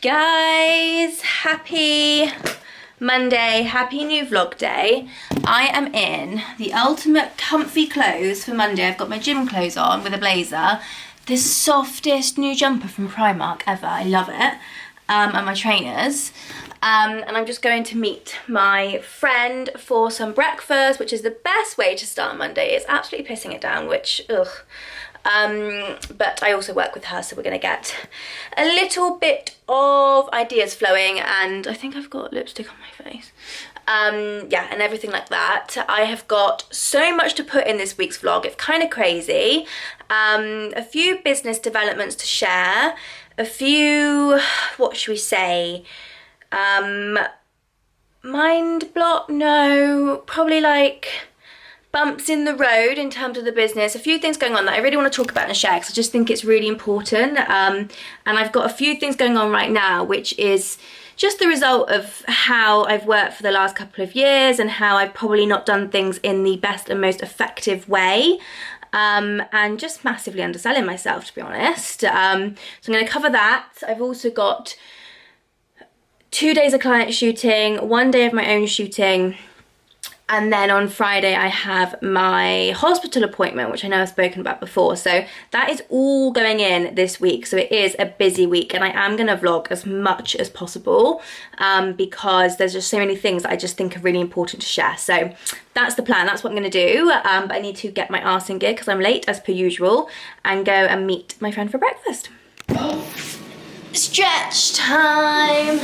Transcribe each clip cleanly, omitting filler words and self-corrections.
Guys, happy Monday, happy new vlog day. I am in the ultimate comfy clothes for Monday. I've got my gym clothes on with a blazer. The softest new jumper from Primark ever, I love it. And my trainers. And I'm just going to meet my friend for some breakfast, which is the best way to start Monday. It's absolutely pissing it down, which, ugh. But I also work with her, so we're gonna get a little bit of ideas flowing, and I think I've got lipstick on my face. Yeah, and everything like that. I have got so much to put in this week's vlog. It's kind of crazy. A few business developments to share, a few, what should we say, mind block, no, probably like bumps in the road in terms of the business. A few things going on that I really want to talk about and share because I just think it's really important. And I've got a few things going on right now, which is just the result of how I've worked for the last couple of years and how I've probably not done things in the best and most effective way. And just massively underselling myself, to be honest. So I'm going to cover that. I've also got 2 days of client shooting, 1 day of my own shooting, and then on Friday I have my hospital appointment, which I know I've spoken about before. So that is all going in this week. So it is a busy week, and I am going to vlog as much as possible because there's just so many things that I just think are really important to share. So that's the plan. That's what I'm going to do. But I need to get my arse in gear because I'm late as per usual and go and meet my friend for breakfast. Stretch time.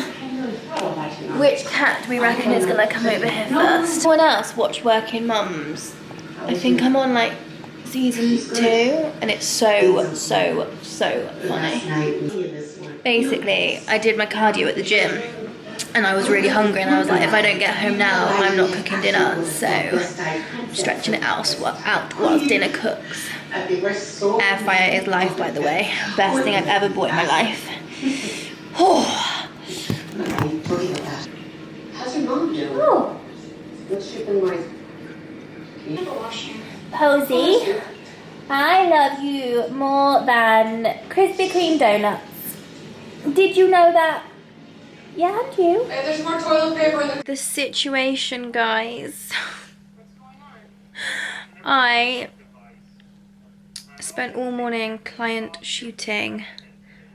Which cat do we reckon is gonna come over here first? Someone else watch Working Mums. I think I'm on like season 2 and it's so funny. Basically, I did my cardio at the gym and I was really hungry and I was like, if I don't get home now, I'm not cooking dinner. So I'm stretching it out whilst dinner cooks. Air fryer is life, by the way. Best thing I've ever bought in my life. Oh. How's your mom doing? Oh. What's she been like? Posy, I love you more than Krispy Kreme donuts. Did you know that? Yeah, and you. Hey, there's more toilet paper in The situation, guys. I spent all morning client shooting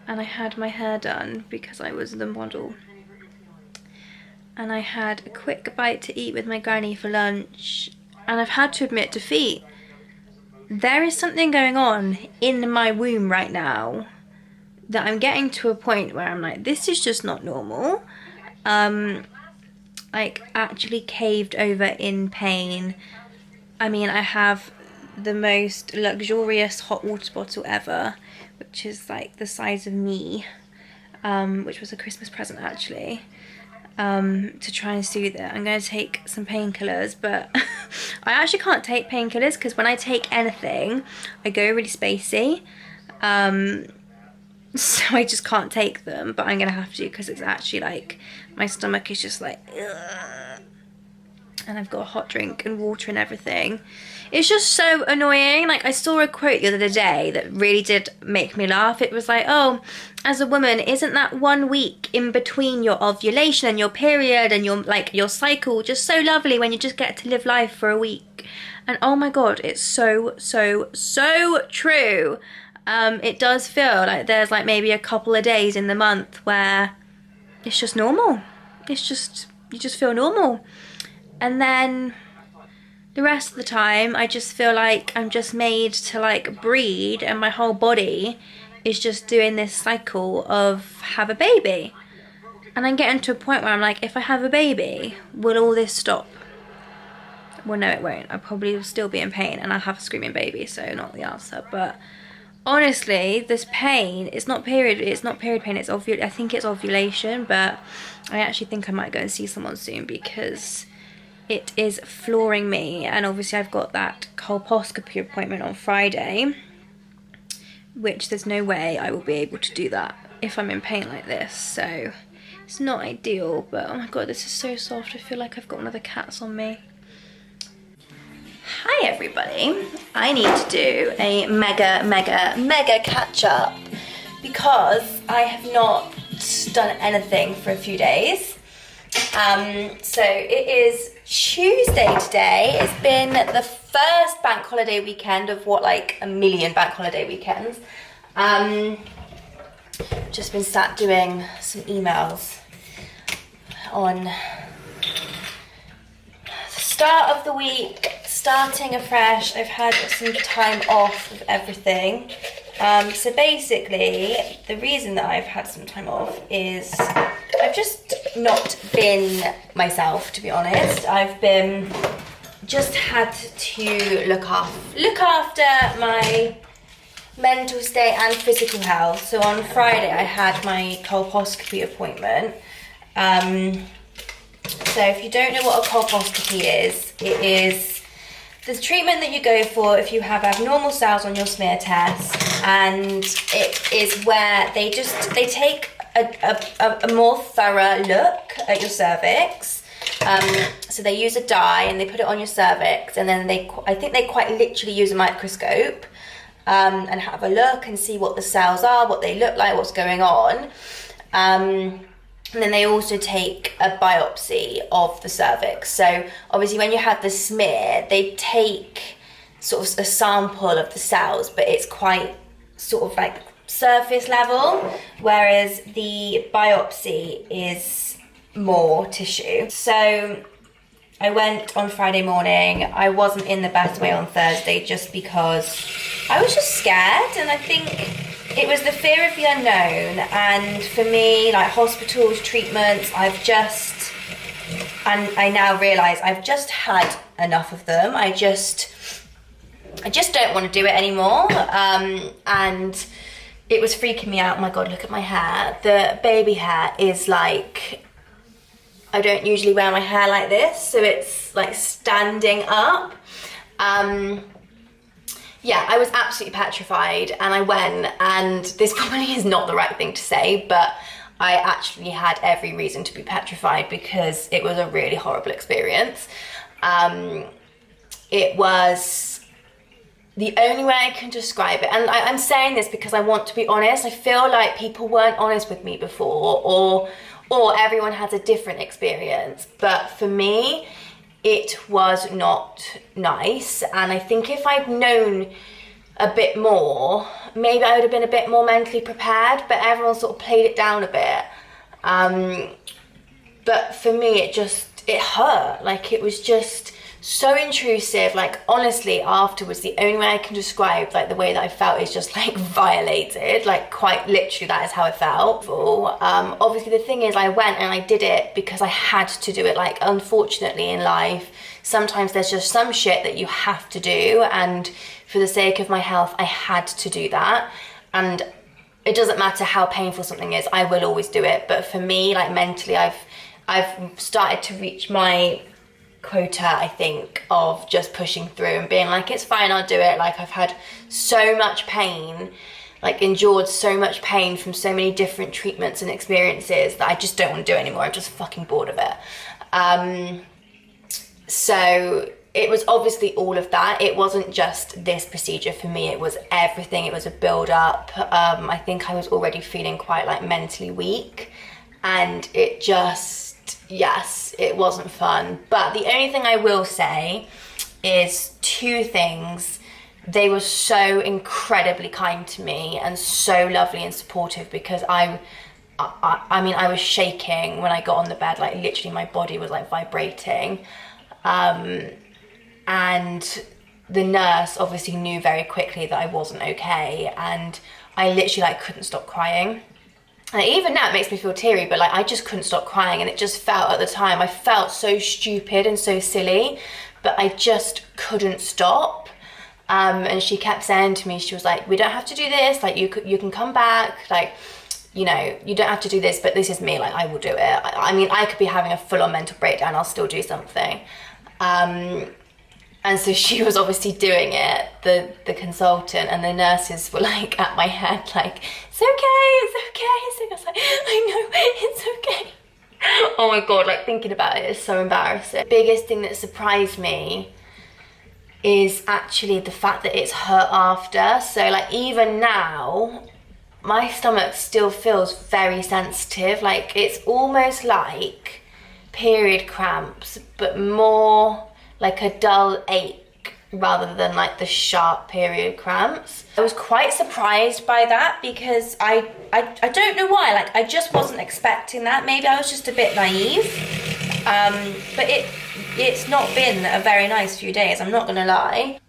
and I had my hair done because I was the model. And I had a quick bite to eat with my granny for lunch, and I've had to admit defeat. There is something going on in my womb right now that I'm getting to a point where I'm like, this is just not normal. Like actually caved over in pain. I mean, I have the most luxurious hot water bottle ever, which is like the size of me, which was a Christmas present actually. To try and soothe it. I'm going to take some painkillers, but I actually can't take painkillers because when I take anything I go really spacey, so I just can't take them, but I'm going to have to because it's actually like my stomach is just like ugh. And I've got a hot drink and water and everything. It's just so annoying. Like I saw a quote the other day that really did make me laugh. It was like, oh, as a woman, isn't that 1 week in between your ovulation and your period and your cycle just so lovely when you just get to live life for a week? And oh my God, it's so true. It does feel like there's like maybe a couple of days in the month where it's just normal. It's just, you just feel normal. And then the rest of the time, I just feel like I'm just made to like breed, and my whole body is just doing this cycle of have a baby. And I'm getting to a point where I'm like, if I have a baby, will all this stop? Well, no, it won't. I probably will still be in pain, and I'll have a screaming baby, so not the answer. But honestly, this pain, it's not period pain, it's I think it's ovulation, but I actually think I might go and see someone soon because it is flooring me. And obviously I've got that colposcopy appointment on Friday, which there's no way I will be able to do that if I'm in pain like this. So it's not ideal, but oh my God, this is so soft. I feel like I've got one of the cats on me. Hi everybody. I need to do a mega catch up because I have not done anything for a few days. So it is Tuesday today. It's been the first bank holiday weekend of what, like a million bank holiday weekends. Just been sat doing some emails on the start of the week, starting afresh. I've had some time off of everything. So basically, the reason that I've had some time off is I've just not been myself, to be honest. I've been just had to look after my mental state and physical health. So on Friday I had my colposcopy appointment. So if you don't know what a colposcopy is, it is the treatment that you go for if you have abnormal cells on your smear test, and it is where they take a more thorough look at your cervix. So they use a dye and they put it on your cervix, and then I think they quite literally use a microscope and have a look and see what the cells are, what they look like, what's going on. And then they also take a biopsy of the cervix. So obviously when you have the smear, they take sort of a sample of the cells, but it's quite sort of like surface level, whereas the biopsy is more tissue. So I went on Friday morning. I wasn't in the best way on Thursday just because I was just scared, and I think it was the fear of the unknown. And for me, like hospitals, treatments, I now realise I've just had enough of them. I just don't want to do it anymore. And it was freaking me out. Oh my God, look at my hair. The baby hair is like, I don't usually wear my hair like this, so it's like standing up. Yeah, I was absolutely petrified, and I went, and this probably is not the right thing to say, but I actually had every reason to be petrified because it was a really horrible experience. It was the only way I can describe it, and I'm saying this because I want to be honest. I feel like people weren't honest with me before, or everyone has a different experience, but for me, it was not nice. And I think if I'd known a bit more, maybe I would have been a bit more mentally prepared, but everyone sort of played it down a bit. But for me, it hurt. Like, it was just so intrusive. Like, honestly, afterwards, the only way I can describe like the way that I felt is just like violated. Like, quite literally, that is how I felt. Obviously, the thing is, I went and I did it because I had to do it. Like, unfortunately in life, sometimes there's just some shit that you have to do, and for the sake of my health, I had to do that. And it doesn't matter how painful something is, I will always do it. But for me, like mentally, I've started to reach my quota, I think, of just pushing through and being like, it's fine, I'll do it. Like, I've had so much pain, like endured so much pain from so many different treatments and experiences that I just don't want to do it anymore. I'm just fucking bored of it. So it was obviously all of that. It wasn't just this procedure for me, it was everything. It was a build up. I think I was already feeling quite like mentally weak, and it just, yes, it wasn't fun. But the only thing I will say is two things. They were so incredibly kind to me and so lovely and supportive, because I mean, I was shaking when I got on the bed, like literally my body was like vibrating. And the nurse obviously knew very quickly that I wasn't okay, and I literally like couldn't stop crying. And even now it makes me feel teary, but like I just couldn't stop crying, and it just felt, at the time, I felt so stupid and so silly, but I just couldn't stop. And she kept saying to me, she was like, we don't have to do this, like you can come back, like, you know, you don't have to do this, but this is me, like I will do it. I mean, I could be having a full-on mental breakdown, I'll still do something. And so she was obviously doing it, the consultant, and the nurses were like at my head, like, it's okay, it's okay. So I was like, I know, it's okay. Oh my God, like thinking about it is so embarrassing. The biggest thing that surprised me is actually the fact that it's hurt after. So like even now, my stomach still feels very sensitive. Like, it's almost like period cramps, but more like a dull ache rather than like the sharp period cramps. I was quite surprised by that because I don't know why, like I just wasn't expecting that. Maybe I was just a bit naive, but it's not been a very nice few days, I'm not gonna lie.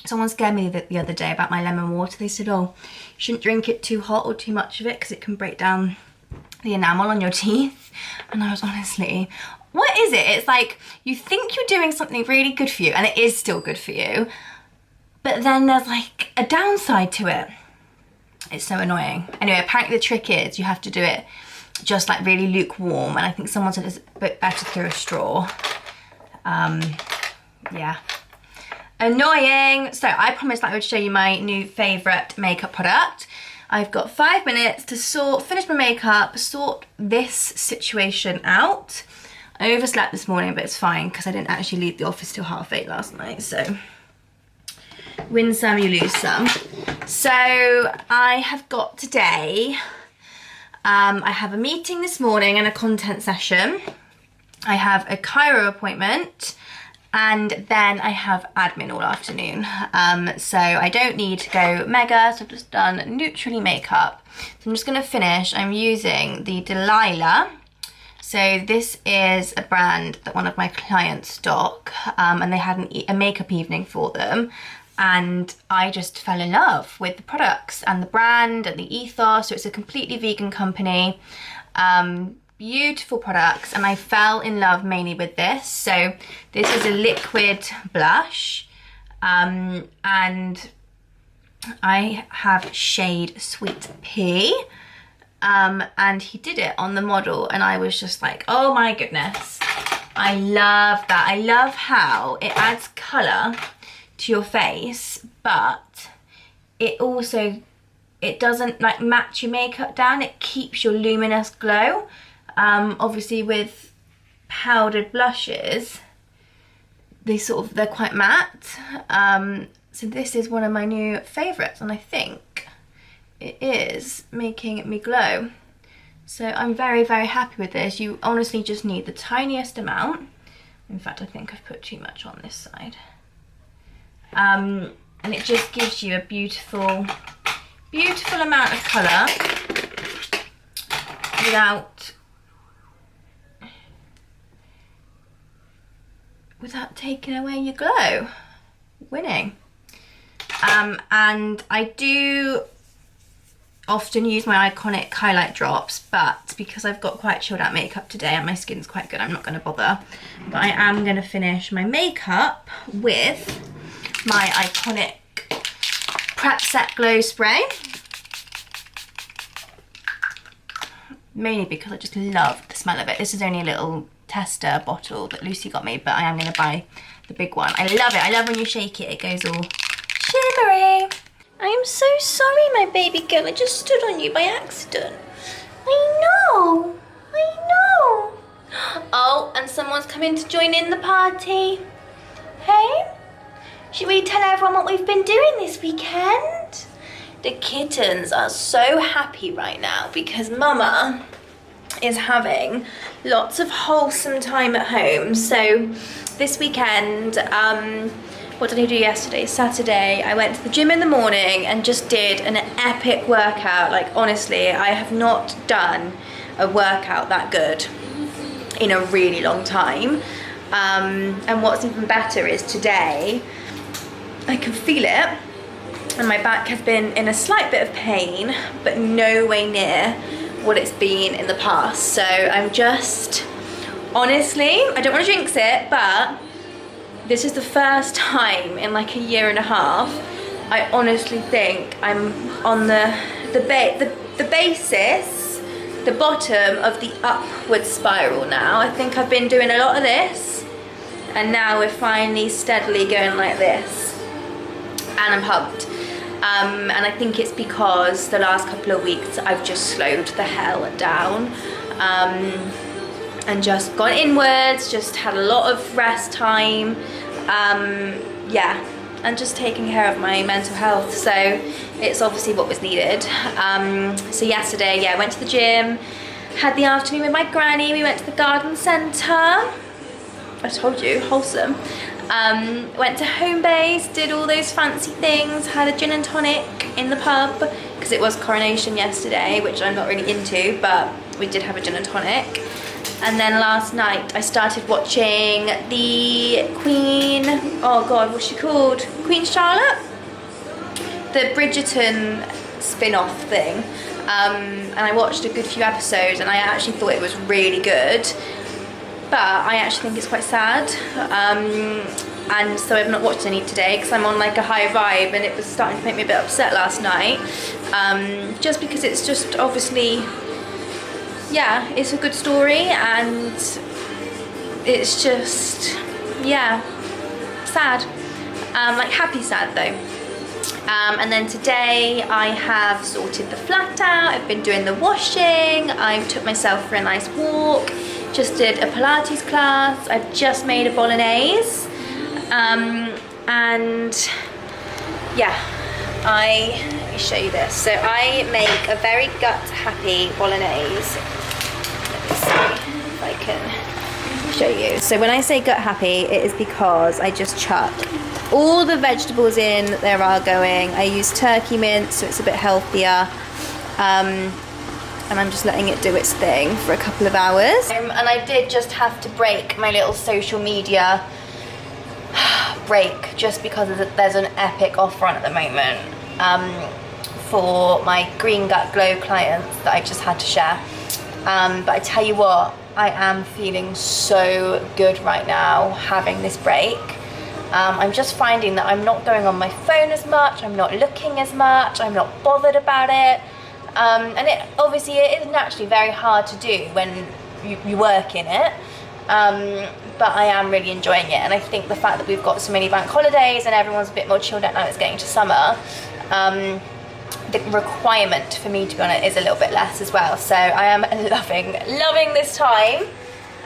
Someone scared me the other day about my lemon water. They said, oh, you shouldn't drink it too hot or too much of it because it can break down the enamel on your teeth. And I was honestly, what is it? It's like, you think you're doing something really good for you, and it is still good for you, but then there's like a downside to it. It's so annoying. Anyway, apparently the trick is you have to do it just like really lukewarm, and I think someone said it's a bit better through a straw. Yeah. Annoying. So I promised that I would show you my new favourite makeup product. I've got 5 minutes to finish my makeup, sort this situation out. I overslept this morning, but it's fine because I didn't actually leave the office till 8:30 last night, so win some, you lose some. So I have got today, I have a meeting this morning and a content session. I have a chiro appointment, and then I have admin all afternoon. So I don't need to go mega, so I've just done neutrally makeup. So I'm just gonna finish. I'm using the Delilah. So this is a brand that one of my clients stock, and they had a makeup evening for them. And I just fell in love with the products and the brand and the ethos. So it's a completely vegan company. Beautiful products, and I fell in love mainly with this. So this is a liquid blush, and I have shade Sweet Pea, and he did it on the model, and I was just like, oh my goodness, I love that. I love how it adds colour to your face, but it doesn't like match your makeup down. It keeps your luminous glow. Obviously with powdered blushes, they're quite matte. So this is one of my new favourites, and I think it is making me glow. So I'm very, very happy with this. You honestly just need the tiniest amount. In fact, I think I've put too much on this side. And it just gives you a beautiful, beautiful amount of colour without taking away your glow. Winning. And I do often use my iconic highlight drops, but because I've got quite chilled out makeup today and my skin's quite good, I'm not going to bother. But I am going to finish my makeup with my iconic Prep Set Glow Spray. Mainly because I just love the smell of it. This is only a little tester bottle that Lucy got me, but I am going to buy the big one. I love it. I love when you shake it, it goes all shimmery. I am so sorry, my baby girl. I just stood on you by accident. I know. Oh, and someone's coming to join in the party. Hey? Should we tell everyone what we've been doing this weekend? The kittens are so happy right now because Mama is having lots of wholesome time at home. So this weekend, what did I do yesterday? Saturday, I went to the gym in the morning and just did an epic workout. Like, honestly, I have not done a workout that good in a really long time. And what's even better is today, I can feel it, and my back has been in a slight bit of pain, but no way near what it's been in the past. So I'm just, honestly, I don't want to jinx it, but this is the first time in like a year and a half I honestly think I'm on the basis, the bottom of the upward spiral now. I think I've been doing a lot of this, and now we're finally steadily going like this. And I'm pumped. And I think it's because the last couple of weeks I've just slowed the hell down, and just gone inwards, just had a lot of rest time. Yeah, and just taking care of my mental health. So it's obviously what was needed. So yesterday, yeah, I went to the gym, had the afternoon with my granny, we went to the garden centre. I told you, wholesome. Went to home base, did all those fancy things, had a gin and tonic in the pub because it was coronation yesterday, which I'm not really into, but we did have a gin and tonic. And then last night I started watching the Queen, oh god, what's she called? Queen Charlotte? The Bridgerton spin-off thing. And I watched a good few episodes and I actually thought it was really good. But I actually think it's quite sad. And so I've not watched any today because I'm on like a high vibe, and it was starting to make me a bit upset last night. Just because it's just obviously, yeah, it's a good story, and it's just, yeah, sad. Like happy sad though. And then today I have sorted the flat out, I've been doing the washing, I took myself for a nice walk, just did a Pilates class, I've just made a bolognese, and yeah, let me show you this. So I make a very gut happy bolognese. Let me see if I can show you. So when I say gut happy, it is because I just chuck all the vegetables in that there are going. I use turkey mince, so it's a bit healthier. And I'm just letting it do its thing for a couple of hours. And I did just have to break my little social media break just because there's an epic offer on at the moment for my Green Gut Glow clients that I've just had to share. But I tell you what, I am feeling so good right now having this break. I'm just finding that I'm not going on my phone as much, I'm not looking as much, I'm not bothered about it. And it obviously it is naturally very hard to do when you work in it, but I am really enjoying it. And I think the fact that we've got so many bank holidays and everyone's a bit more chilled out now it's getting to summer, the requirement for me to be on it is a little bit less as well. So I am loving this time,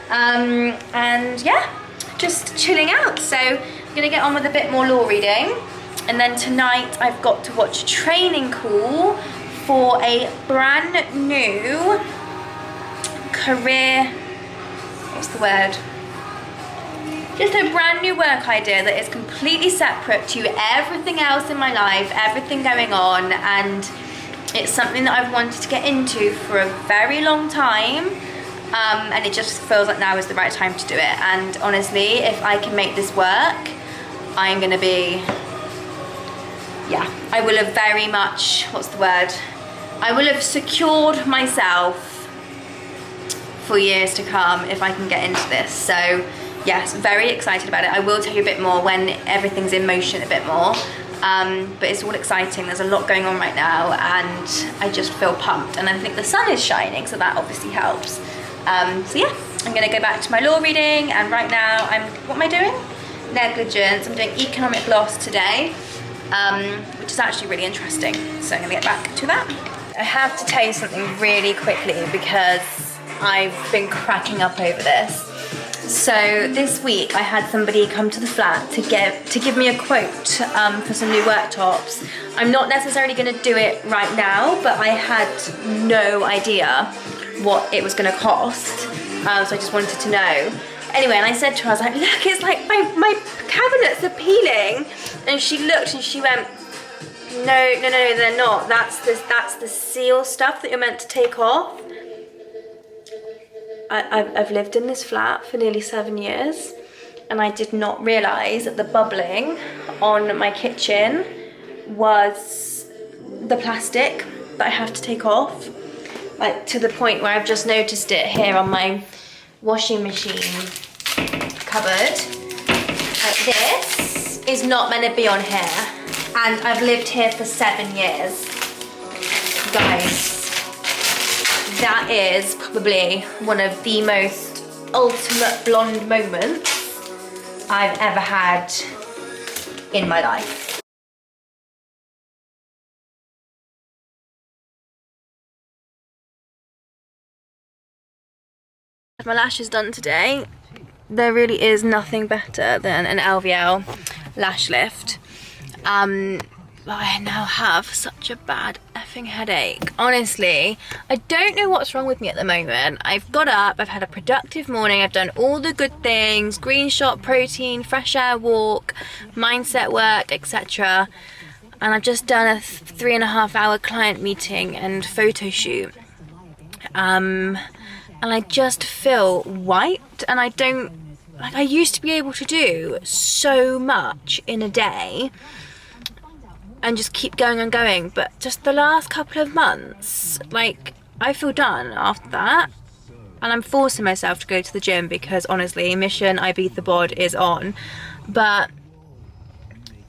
and yeah, just chilling out. So I'm gonna get on with a bit more law reading, and then tonight I've got to watch a training call for a brand new career, what's the word? Just a brand new work idea that is completely separate to everything else in my life, everything going on, and it's something that I've wanted to get into for a very long time, and it just feels like now is the right time to do it. And honestly, if I can make this work, I'm gonna be, yeah, I will have very much, what's the word? I will have secured myself for years to come if I can get into this. So yes, very excited about it. I will tell you a bit more when everything's in motion a bit more. But it's all exciting. There's a lot going on right now and I just feel pumped. And I think the sun is shining, so that obviously helps. So yeah, I'm gonna go back to my law reading, and right now what am I doing? Negligence. I'm doing economic loss today, which is actually really interesting. So I'm gonna get back to that. I have to tell you something really quickly because I've been cracking up over this. So this week I had somebody come to the flat to give me a quote for some new worktops. I'm not necessarily going to do it right now, but I had no idea what it was going to cost, so I just wanted to know. Anyway, and I said to her, I was like, look, it's like my cabinets are peeling. And she looked and she went, no, they're not. That's the seal stuff that you're meant to take off. I've lived in this flat for nearly 7 years, and I did not realise that the bubbling on my kitchen was the plastic that I have to take off. Like to the point where I've just noticed it here on my washing machine cupboard. Like this is not meant to be on here. And I've lived here for 7 years. Guys, that is probably one of the most ultimate blonde moments I've ever had in my life. My lashes done today. There really is nothing better than an LVL lash lift. But I now have such a bad effing headache. Honestly, I don't know what's wrong with me at the moment. I've got up, I've had a productive morning, I've done all the good things, green shot, protein, fresh air walk, mindset work, etc. And I've just done a 3.5 hour client meeting and photo shoot. And I just feel wiped, and I don't, like, I used to be able to do so much in a day and just keep going and going, but just the last couple of months, like, I feel done after that, and I'm forcing myself to go to the gym because honestly, mission I beat the bod is on, but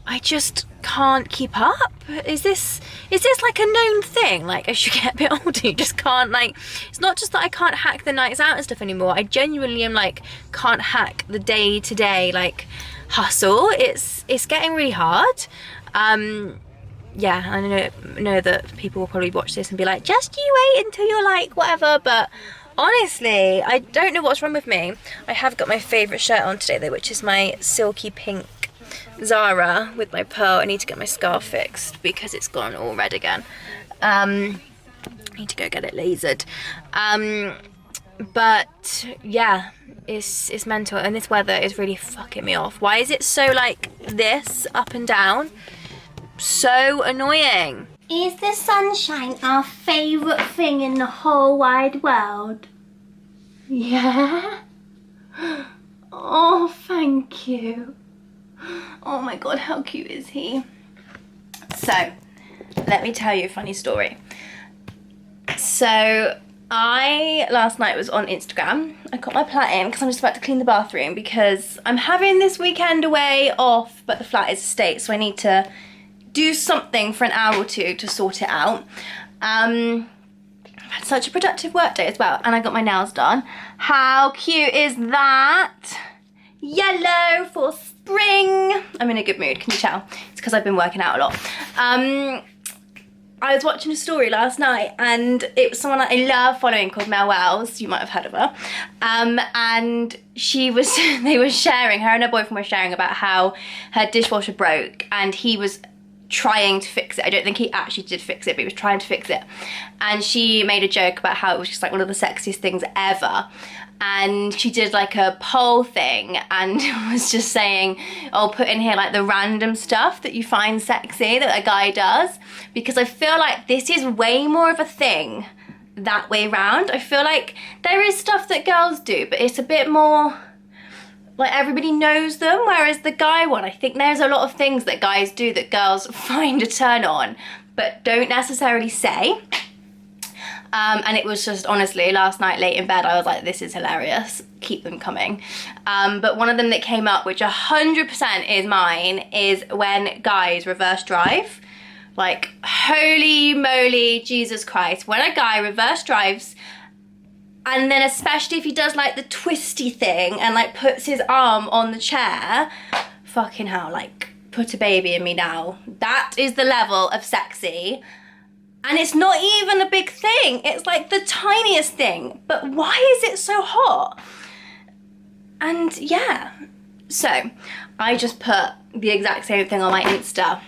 I just can't keep up. Is this like a known thing? Like, as you get a bit older, you just can't, like, it's not just that I can't hack the nights out and stuff anymore, I genuinely am like, can't hack the day to day, like, hustle. It's getting really hard. Yeah, I know that people will probably watch this and be like, just you wait until you're like whatever, but honestly, I don't know what's wrong with me. I have got my favourite shirt on today though, which is my silky pink Zara with my pearl. I need to get my scarf fixed because it's gone all red again. I need to go get it lasered. But yeah, it's mental, and this weather is really fucking me off. Why is it so like this up and down? So annoying. Is the sunshine our favourite thing in the whole wide world? Yeah? Oh, thank you. Oh my god, how cute is he? So, let me tell you a funny story. So, I last night was on Instagram. I got my plat in because I'm just about to clean the bathroom because I'm having this weekend away off, but the flat is a state, so I need to do something for an hour or two to sort it out. I've had such a productive work day as well, and I got my nails done. How cute is that? Yellow for spring. I'm in a good mood, can you tell? It's because I've been working out a lot. I was watching a story last night, and it was someone that I love following called Mel Wells. You might have heard of her. And she was, they were sharing, her and her boyfriend were sharing about how her dishwasher broke, and he was trying to fix it. I don't think he actually did fix it, but he was trying to fix it. And she made a joke about how it was just like one of the sexiest things ever. And she did like a poll thing and was just saying, oh, put in here like the random stuff that you find sexy that a guy does. Because I feel like this is way more of a thing that way round. I feel like there is stuff that girls do, but it's a bit more like everybody knows them, whereas the guy one, I think there's a lot of things that guys do that girls find a turn on, but don't necessarily say. And it was just, honestly, last night late in bed, I was like, this is hilarious, keep them coming. But one of them that came up, which 100% is mine, is when guys reverse drive. Like, holy moly, Jesus Christ. When a guy reverse drives, and then especially if he does like the twisty thing and like puts his arm on the chair, fucking hell, like, put a baby in me now. That is the level of sexy. And it's not even a big thing. It's like the tiniest thing. But why is it so hot? And yeah. So I just put the exact same thing on my Insta.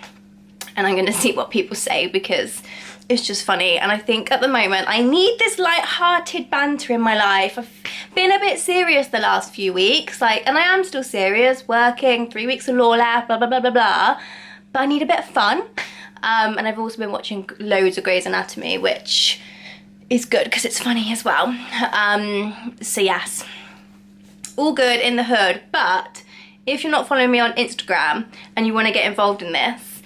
And I'm going to see what people say because it's just funny. And I think at the moment I need this light-hearted banter in my life. I've been a bit serious the last few weeks. Like, and I am still serious, working, 3 weeks of law left, blah, blah, blah, blah, blah. But I need a bit of fun. And I've also been watching loads of Grey's Anatomy, which is good because it's funny as well. So yes, all good in the hood. But if you're not following me on Instagram and you want to get involved in this,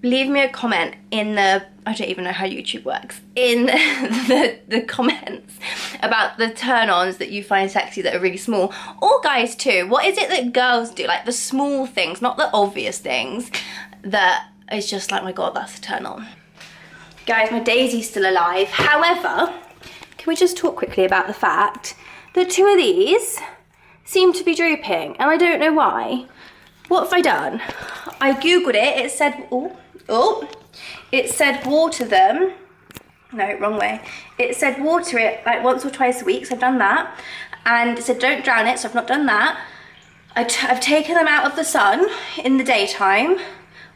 leave me a comment in the, I don't even know how YouTube works, in the comments about the turn-ons that you find sexy that are really small. Or guys too. What is it that girls do? Like the small things, not the obvious things that it's just like, my god, that's a turn on. Guys, my Daisy's still alive. However, can we just talk quickly about the fact that 2 of these seem to be drooping, and I don't know why. What have I done? I googled it. It said, it said water them. No, wrong way. It said water it like once or twice a week, so I've done that. And it said don't drown it, so I've not done that. I've taken them out of the sun in the daytime,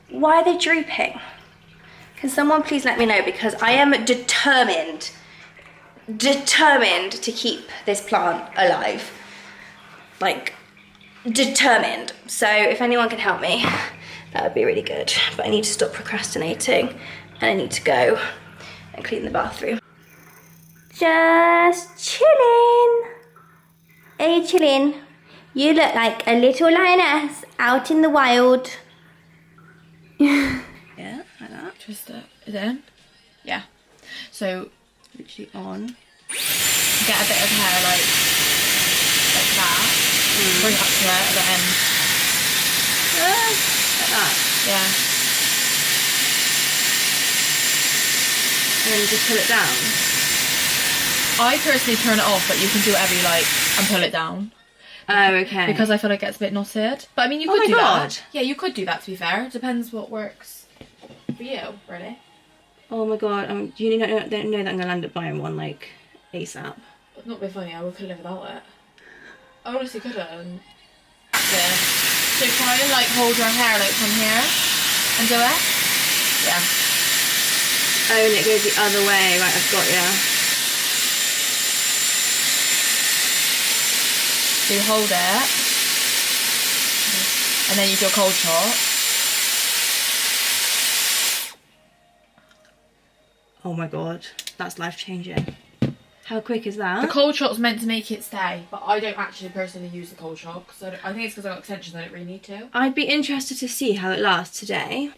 Why are they drooping? Can someone please let me know, because I am determined to keep this plant alive. Like, determined. So if anyone can help me, that would be really good. But I need to stop procrastinating, and I need to go and clean the bathroom. Just chilling. Are you chilling? You look like a little lioness out in the wild. Yeah, like that. Twist it. Is it in? Yeah. So Literally on. get a bit of hair like that. Bring it up to it at the end. Like that. Yeah. And then you just pull it down. I personally turn it off, but you can do whatever you like and pull it down. Oh, okay. Because I feel like it gets a bit knotted. But I mean, you Oh could my do God. that. Yeah, you could do that, to be fair. It depends what works for you, really. Oh my God, you don't know that I'm going to land up buying one, like, ASAP. Not be funny, I could live without it. I honestly couldn't. Yeah. So try and like hold your hair like from here and do it. Yeah. Oh, and it goes the other way. Right, I've got ya. So you hold it, and then you do a cold shot. Oh my God, that's life-changing. How quick is that? The cold shot's meant to make it stay, but I don't actually personally use the cold shot because I think it's because I got extensions. I don't really need to. I'd be interested to see how it lasts today.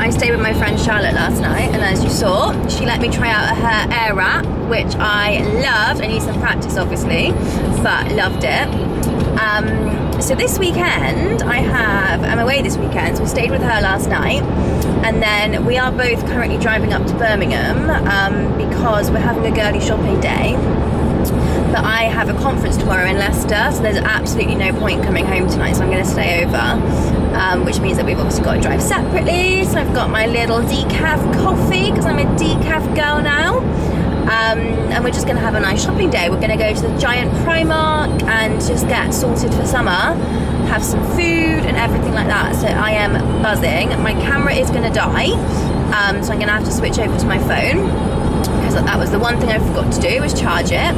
I stayed with my friend Charlotte last night, and as you saw, she let me try out her air wrap, which I loved. I need some practice, obviously, but loved it. So this weekend, I'm away this weekend, so we stayed with her last night, and then we are both currently driving up to Birmingham because we're having a girly shopping day. But I have a conference tomorrow in Leicester, so there's absolutely no point coming home tonight, so I'm going to stay over, which means that we've obviously got to drive separately. So I've got my little decaf coffee, because I'm a decaf girl now, and we're just going to have a nice shopping day. We're going to go to the giant Primark and just get sorted for summer, have some food and everything like that. So I am buzzing. My camera is going to die, so I'm going to have to switch over to my phone, because that was the one thing I forgot to do, was charge it.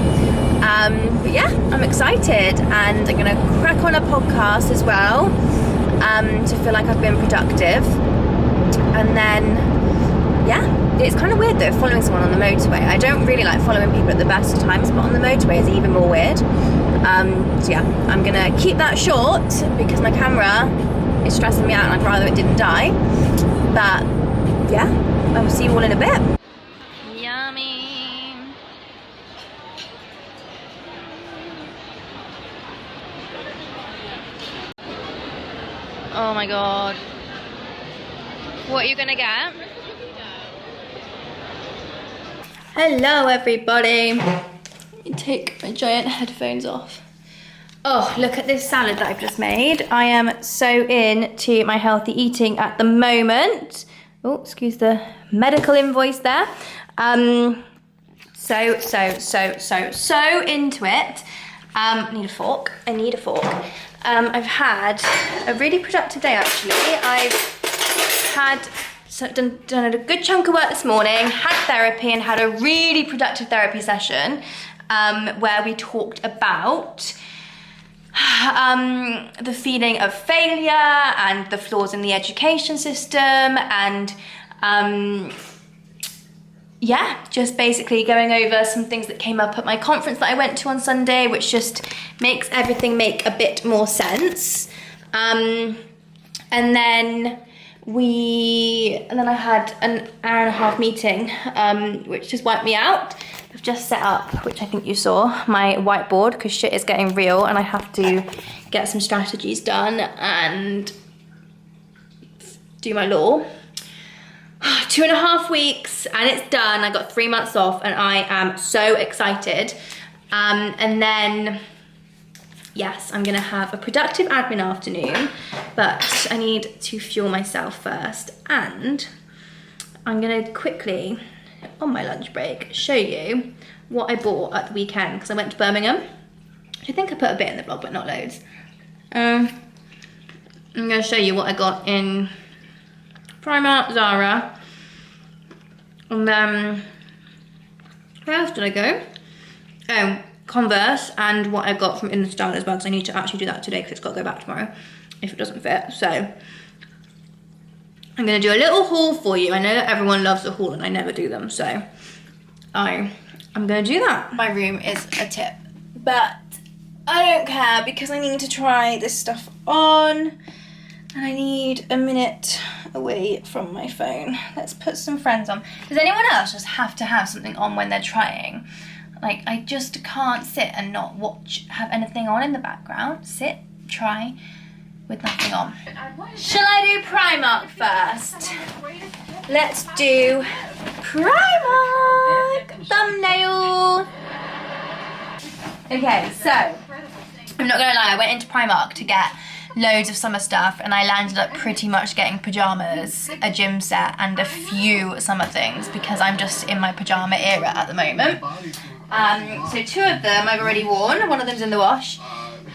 But yeah, I'm excited, and I'm gonna crack on a podcast as well, to feel like I've been productive. And then, yeah, it's kind of weird though, following someone on the motorway. I don't really like following people at the best of times, but on the motorway is even more weird. So yeah, I'm gonna keep that short because my camera is stressing me out and I'd rather it didn't die. But yeah, I'll see you all in a bit. Yummy. Oh my God. What are you gonna get? Hello everybody. Let me take my giant headphones off. Oh, look at this salad that I've just made. I am so into my healthy eating at the moment. Oh, excuse the medical invoice there. So into it. I need a fork. I've had a really productive day actually. I've done a good chunk of work this morning, had therapy, and had a really productive therapy session where we talked about the feeling of failure and the flaws in the education system, and yeah, just basically going over some things that came up at my conference that I went to on Sunday, which just makes everything make a bit more sense. And then I had an hour and a half meeting, which just wiped me out. I've just set up, which I think you saw, my whiteboard, because shit is getting real and I have to get some strategies done and do my law. 2.5 weeks and it's done. I got 3 months off and I am so excited. And then, yes, I'm gonna have a productive admin afternoon, but I need to fuel myself first. And I'm gonna quickly, on my lunch break, show you what I bought at the weekend, because I went to Birmingham. I think I put a bit in the vlog, but not loads. I'm gonna show you what I got in Primark, Zara, and then where else did I go? Oh, Converse, and what I got from In The Style as well, because I need to actually do that today because it's got to go back tomorrow if it doesn't fit. So I'm gonna do a little haul for you. I know that everyone loves a haul and I never do them, so I'm gonna do that. My room is a tip, but I don't care because I need to try this stuff on and I need a minute away from my phone. Let's put some Friends on. Does anyone else just have to have something on when they're trying? Like, I just can't sit and not have anything on in the background. Sit, try with nothing on. Shall I do Primark first? Let's do Primark thumbnail. Okay, so I'm not gonna lie, I went into Primark to get loads of summer stuff and I landed up pretty much getting pyjamas, a gym set and a few summer things because I'm just in my pyjama era at the moment. So 2 of them I've already worn, one of them's in the wash,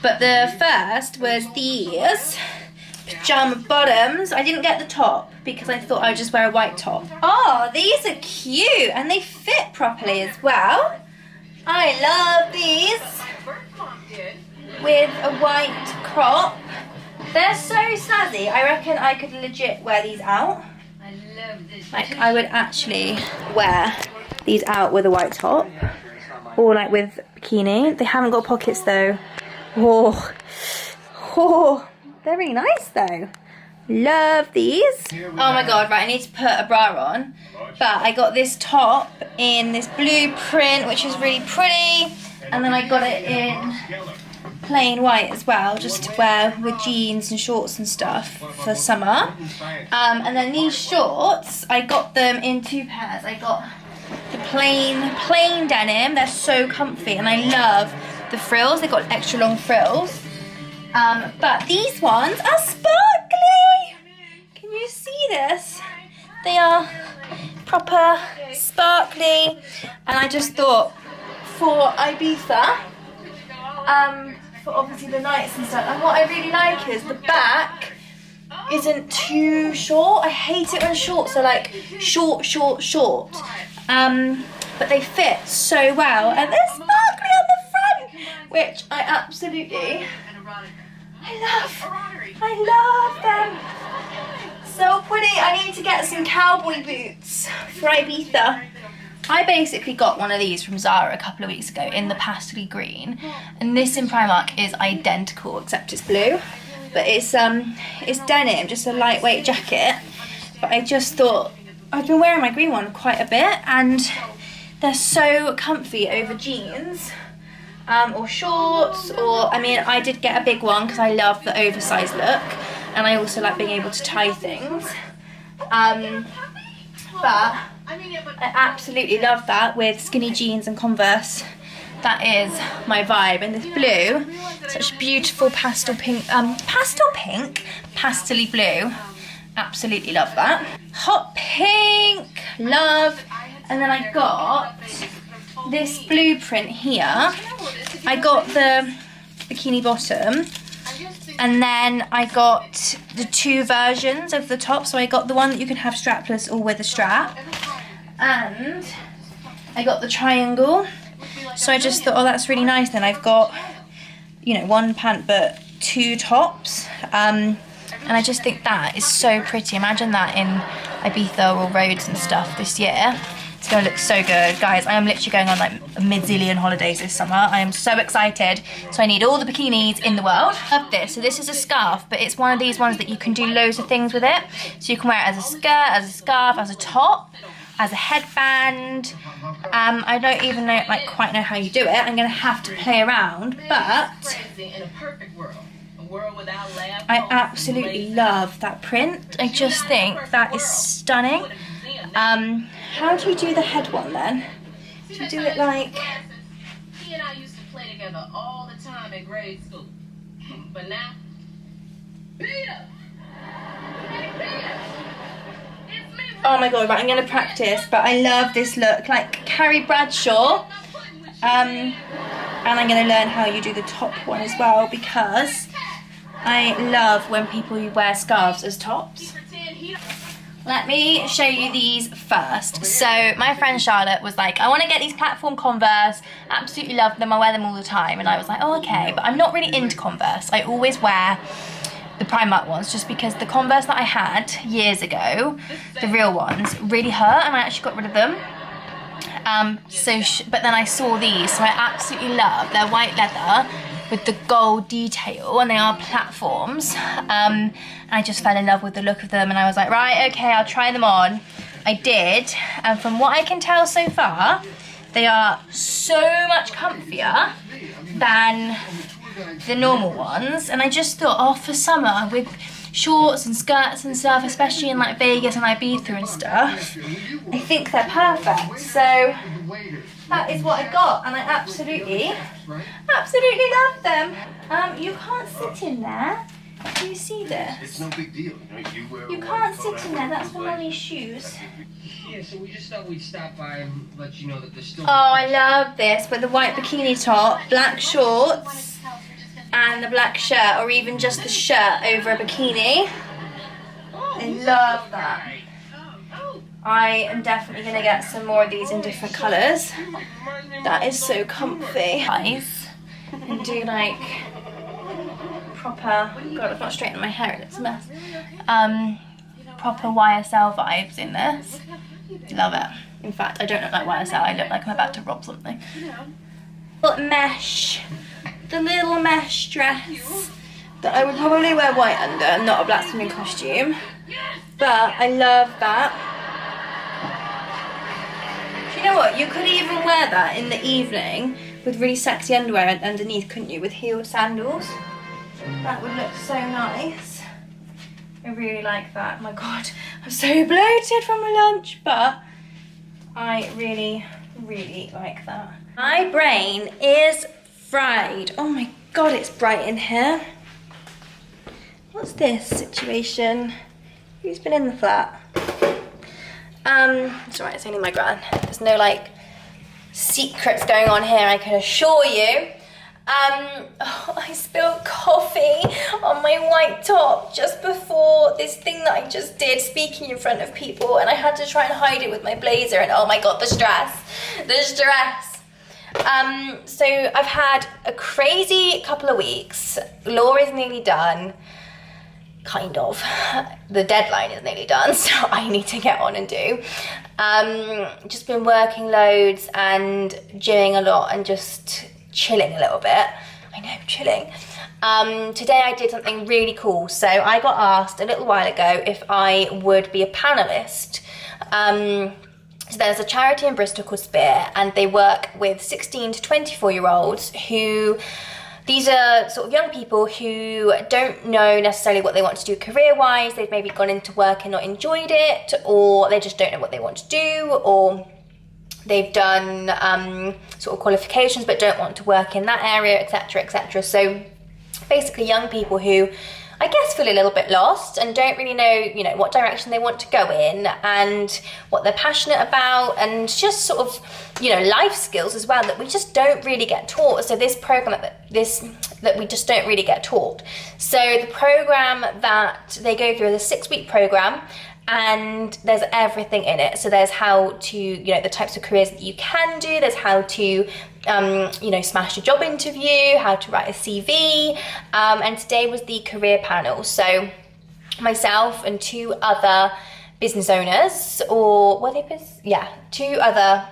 but the first was these pyjama bottoms. I didn't get the top because I thought I'd just wear a white top. Oh, these are cute and they fit properly as well. I love these with a white crop. They're so snazzy. I reckon I could legit wear these out. Like, I would actually wear these out with a white top or like with bikini. They haven't got pockets though. Oh, they're really nice though. Love these. Oh my god, right, I need to put a bra on. But I got this top in this blue print, which is really pretty. And then I got it in plain white as well, just to wear with jeans and shorts and stuff for summer. And then these shorts, I got them in 2 pairs. I got the plain denim. They're so comfy and I love the frills. They got extra long frills. But these ones are sparkly. Can you see this? They are proper sparkly. And I just thought for Ibiza, for obviously the nights and stuff. And what I really like is the back isn't too short. I hate it when shorts are like short. But they fit so well. And they're sparkly on the front, which I absolutely I love them. So pretty. I need to get some cowboy boots for Ibiza. I basically got one of these from Zara a couple of weeks ago in the pastely green, and this in Primark is identical except it's blue, but it's denim, just a lightweight jacket. But I just thought, I've been wearing my green one quite a bit and they're so comfy over jeans or shorts, or I mean I did get a big one because I love the oversized look and I also like being able to tie things. But I absolutely love that with skinny jeans and Converse. That is my vibe. And this blue, such beautiful pastel pink, pastel-y blue. Absolutely love that. Hot pink, love. And then I got this blueprint here. I got the bikini bottom. And then I got the 2 versions of the top. So I got the one that you can have strapless or with a strap. And I got the triangle. So I just thought, oh, that's really nice. Then I've got, you know, 1 pant but 2 tops. And I just think that is so pretty. Imagine that in Ibiza or Rhodes and stuff this year. It's going to look so good. Guys, I am literally going on like a mid-zillion holidays this summer. I am so excited. So I need all the bikinis in the world. Love this. So this is a scarf, but it's one of these ones that you can do loads of things with it. So you can wear it as a skirt, as a scarf, as a top, as a headband. I don't even know, quite know how you do it. I'm going to have to play around, but I absolutely love that print. I just think that is stunning. How do you do the head one then? Do you do it like... He and I used to play together all the time in grade school. But now... Peter! Oh my god, right, I'm going to practice, but I love this look. Like Carrie Bradshaw. And I'm going to learn how you do the top one as well, because I love when people wear scarves as tops. Let me show you these first. So my friend Charlotte was like, I want to get these platform Converse, absolutely love them, I wear them all the time. And I was like, oh okay, but I'm not really into Converse. I always wear the Primark ones, just because the Converse that I had years ago, the real ones, really hurt, and I actually got rid of them. But then I saw these, so I absolutely love. They're white leather with the gold detail, and they are platforms. And I just fell in love with the look of them, and I was like, right, okay, I'll try them on. I did, and from what I can tell so far, they are so much comfier than the normal ones. And I just thought, oh, for summer with shorts and skirts and stuff, especially in like Vegas and Ibiza and stuff, I think they're perfect. So that is what I got, and I absolutely love them. You can't sit in there. Do you see this? It's no big deal. You can't sit in there. That's for Mummy's shoes. Yeah, so we just thought we'd stop by and let you know that there's still... Oh, I love this, with the white bikini top, black shorts, and the black shirt, or even just the shirt over a bikini. I love that. I am definitely going to get some more of these in different colours. That is so comfy. Guys, and do like proper, God, I've not straightened my hair, it looks a mess. Proper YSL vibes in this. Love it. In fact, I don't look like YSL, I look like I'm about to rob something. Mesh. The little mesh dress that I would probably wear white under, not a black swimming costume. But I love that. Do you know what? You could even wear that in the evening with really sexy underwear underneath, couldn't you? With heeled sandals. That would look so nice. I really like that. My God, I'm so bloated from my lunch, but I really, really like that. My brain is fried. Oh my God, it's bright in here. What's this situation? Who's been in the flat? It's alright, it's only my gran. There's no like secrets going on here, I can assure you. I spilled coffee on my white top just before this thing that I just did, speaking in front of people, and I had to try and hide it with my blazer, and oh my God, the stress. So I've had a crazy couple of weeks. Law is nearly done, kind of. The deadline is nearly done, so I need to get on and do. Just been working loads and gymming a lot and just chilling a little bit. I know, chilling. Today I did something really cool. So I got asked a little while ago if I would be a panelist. So there's a charity in Bristol called Spear, and they work with 16 to 24-year-olds who, these are sort of young people who don't know necessarily what they want to do career-wise. They've maybe gone into work and not enjoyed it, or they just don't know what they want to do, or they've done sort of qualifications but don't want to work in that area, etc., etc. So basically young people who, I guess, feel a little bit lost and don't really know, you know, what direction they want to go in and what they're passionate about, and just sort of, you know, life skills as well that we just don't really get taught. So this program that we just don't really get taught. So the program that they go through is a 6-week program, and there's everything in it. So there's how to, you know, the types of careers that you can do, there's how to, you know, smash a job interview, how to write a CV, and today was the career panel. So myself and 2 other business owners, or were they yeah, 2 other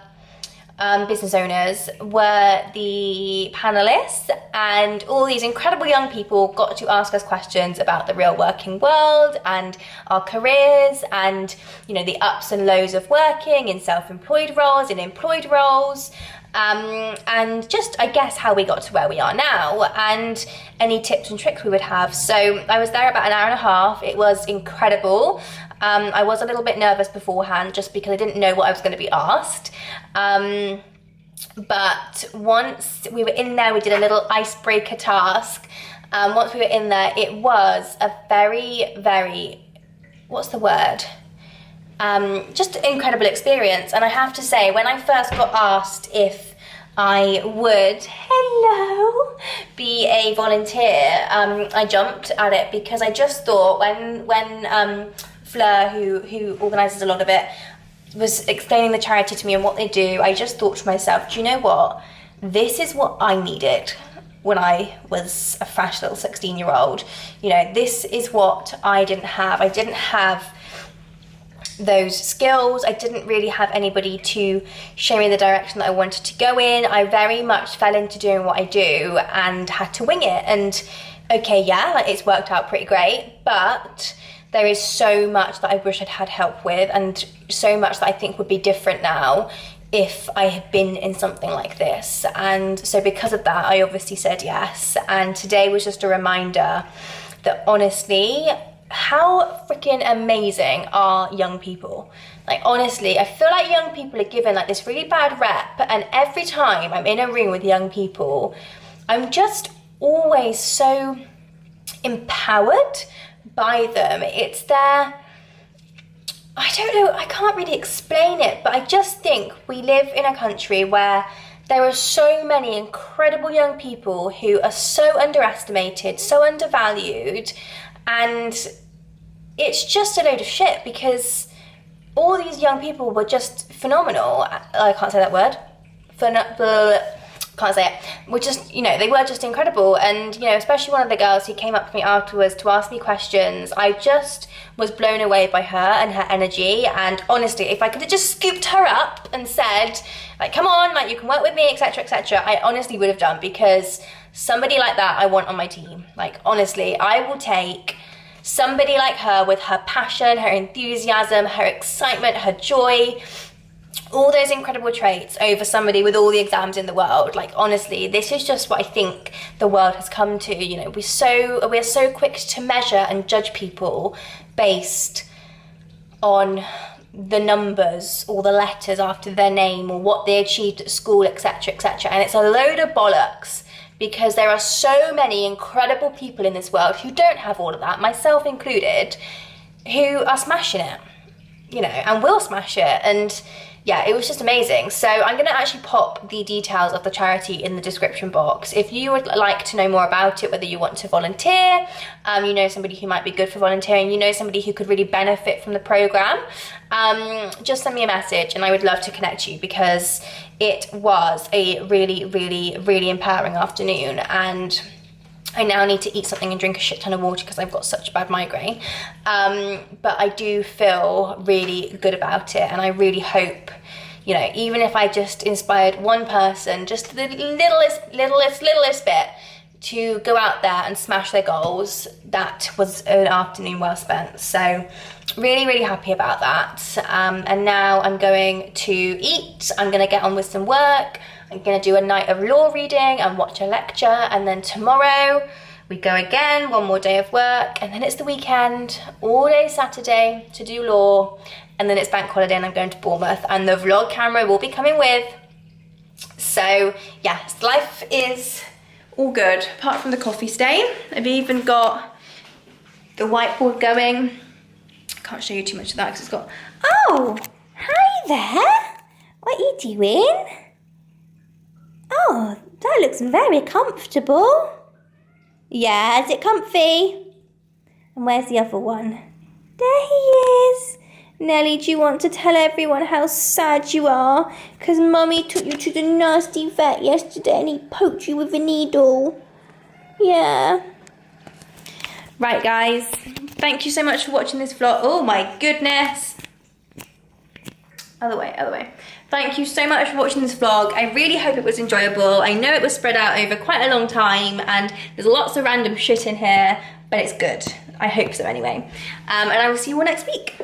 business owners were the panelists, and all these incredible young people got to ask us questions about the real working world and our careers, and, you know, the ups and lows of working in self-employed roles, in employed roles, and just, I guess, how we got to where we are now, and any tips and tricks we would have. So I was there about an hour and a half. It was incredible. I was a little bit nervous beforehand just because I didn't know what I was going to be asked. But once we were in there, we did a little icebreaker task. Once we were in there, it was a very, very, what's the word? Just an incredible experience. And I have to say, when I first got asked if I would, hello, be a volunteer. I jumped at it because I just thought when Fleur, who organises a lot of it, was explaining the charity to me and what they do, I just thought to myself, do you know what? This is what I needed when I was a fresh little 16-year-old. You know, this is what I didn't have. I didn't have those skills. I didn't really have anybody to show me the direction that I wanted to go in. I very much fell into doing what I do and had to wing it. And okay, yeah, like it's worked out pretty great, but there is so much that I wish I'd had help with, and so much that I think would be different now if I had been in something like this. And so because of that, I obviously said yes. And today was just a reminder that honestly, how freaking amazing are young people? Like honestly, I feel like young people are given like this really bad rep, and every time I'm in a room with young people, I'm just always so empowered by them. It's their, I don't know, I can't really explain it, but I just think we live in a country where there are so many incredible young people who are so underestimated, so undervalued, and it's just a load of shit because all these young people were just phenomenal. I can't say that word. Can't say it. Were just, you know, they were just incredible. And, you know, especially one of the girls who came up to me afterwards to ask me questions, I just was blown away by her and her energy. And honestly, if I could have just scooped her up and said, like, come on, like, you can work with me, etc., etc., I honestly would have done, because somebody like that I want on my team. Like, honestly, I will take somebody like her with her passion, her enthusiasm, her excitement, her joy, all those incredible traits over somebody with all the exams in the world. Like honestly, this is just what I think the world has come to. You know, we're so quick to measure and judge people based on the numbers or the letters after their name or what they achieved at school, etc., etc. And it's a load of bollocks, because there are so many incredible people in this world who don't have all of that, myself included, who are smashing it, you know, and will smash it. And yeah, it was just amazing. So I'm going to actually pop the details of the charity in the description box. If you would like to know more about it, whether you want to volunteer, you know somebody who might be good for volunteering, you know somebody who could really benefit from the program, just send me a message and I would love to connect you, because it was a really, really, really empowering afternoon. And I now need to eat something and drink a shit ton of water because I've got such a bad migraine. But I do feel really good about it, and I really hope, you know, even if I just inspired one person, just the littlest bit, to go out there and smash their goals, that was an afternoon well spent. So really, really happy about that. And now I'm going to eat. I'm going to get on with some work. I'm going to do a night of law reading and watch a lecture, and then tomorrow we go again, one more day of work, and then it's the weekend, all day Saturday to do law, and then it's bank holiday and I'm going to Bournemouth, and the vlog camera will be coming with. So yes, life is all good, apart from the coffee stain. I've even got the whiteboard going. I can't show you too much of that because it's got... Oh, hi there. What are you doing? Oh, that looks very comfortable. Yeah, is it comfy? And where's the other one? There he is. Nelly, do you want to tell everyone how sad you are? Because Mummy took you to the nasty vet yesterday and he poked you with a needle. Yeah. Right, guys. Thank you so much for watching this vlog. Oh my goodness. Other way. Thank you so much for watching this vlog. I really hope it was enjoyable. I know it was spread out over quite a long time and there's lots of random shit in here, but it's good. I hope so anyway. And I will see you all next week.